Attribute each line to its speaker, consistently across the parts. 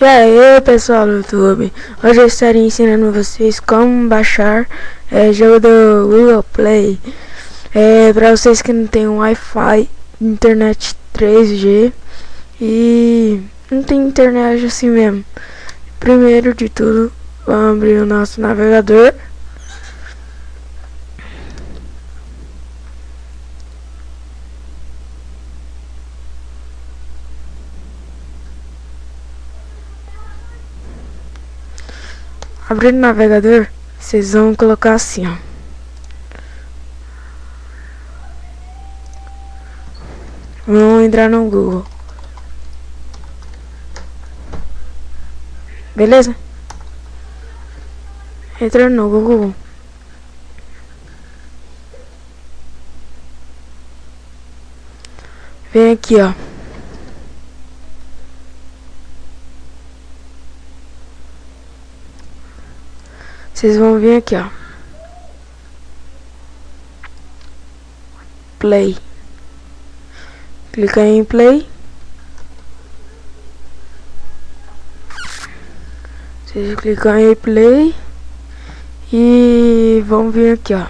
Speaker 1: E aí pessoal do YouTube, hoje eu estarei ensinando vocês como baixar jogo do Google Play. Para vocês que não tem Wi-Fi, internet 3G e não tem internet assim mesmo. Primeiro de tudo, vamos abrir o nosso navegador. Abrindo o navegador, vocês vão colocar assim, ó. Vão entrar no Google. Beleza? Entrando no Google. Vem aqui, ó. Vocês vão vir aqui, ó. Play. Clica em Play. Vocês clicam em Play. E vão vir aqui, ó.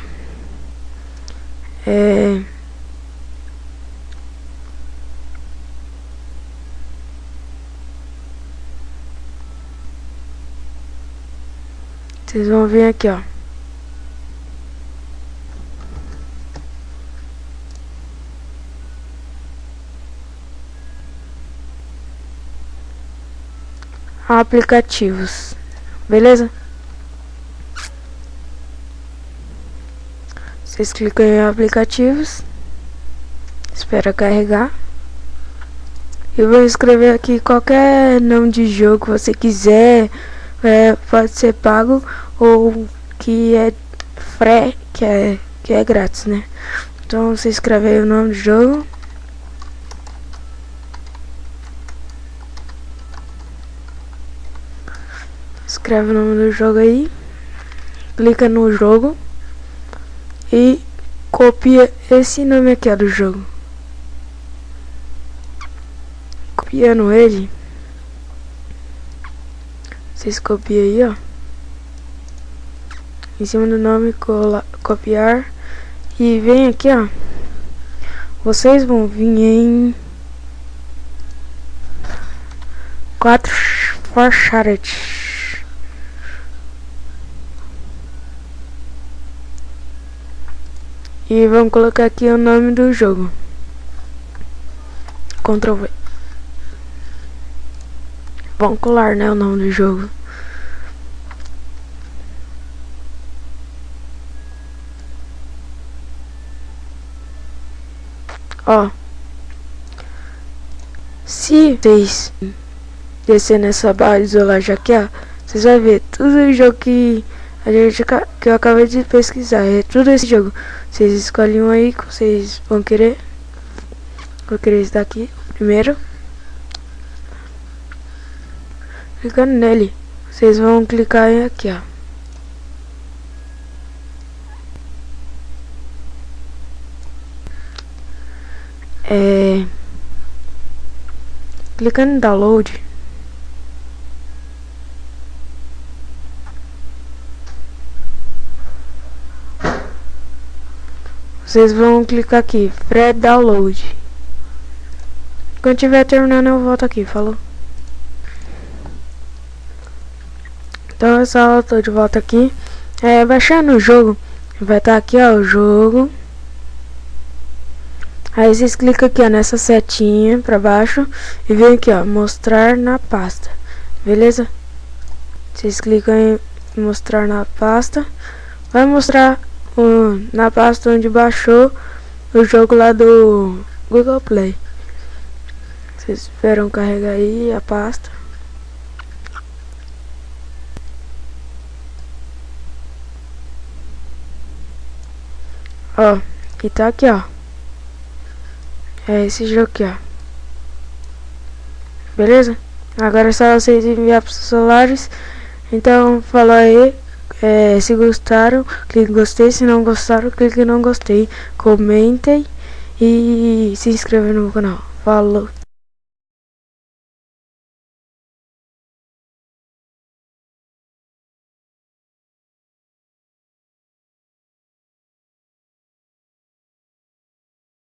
Speaker 1: Vocês vão vir aqui, ó. Aplicativos. Beleza? Vocês clicam em aplicativos. Espera carregar. E vou escrever aqui qualquer nome de jogo que você quiser. Pode ser pago ou que é free, que é grátis, né? Então você escreve aí o nome do jogo. Escreve o nome do jogo aí. Clica no jogo e copia esse nome aqui, ó, do jogo. Copiando ele, vocês copiam aí, ó, em cima do nome, copiar, e vem aqui, ó. Vocês vão vir em 4 Fortnite. E vamos colocar aqui o nome do jogo. Ctrl V. Vamos colar, né, o nome do jogo. Ó. Se vocês descer nessa barra de isolagem aqui, ó, vocês vão ver tudo o jogo que eu acabei de pesquisar. É tudo esse jogo. Vocês escolhem um aí que vocês vão querer. Vou querer esse daqui primeiro. Clicando nele, vocês vão clicar aqui, ó. Clicando em download. Vocês vão clicar aqui, free download. Quando tiver terminando eu volto aqui, falou? Então pessoal, eu tô de volta aqui. Baixando o jogo, vai estar aqui, ó, o jogo. Aí vocês clicam aqui, ó, nessa setinha pra baixo e vem aqui, ó, mostrar na pasta. Beleza? Vocês clicam em mostrar na pasta. Vai mostrar na pasta onde baixou o jogo lá do Google Play. Vocês esperam carregar aí a pasta. Ó, e tá aqui, ó. É esse jogo aqui, ó. Beleza? Agora é só vocês enviar pros celulares. Então, falou aí. Se gostaram, clique em gostei. Se não gostaram, clique em não gostei. Comentem e se inscrevam no canal. Falou!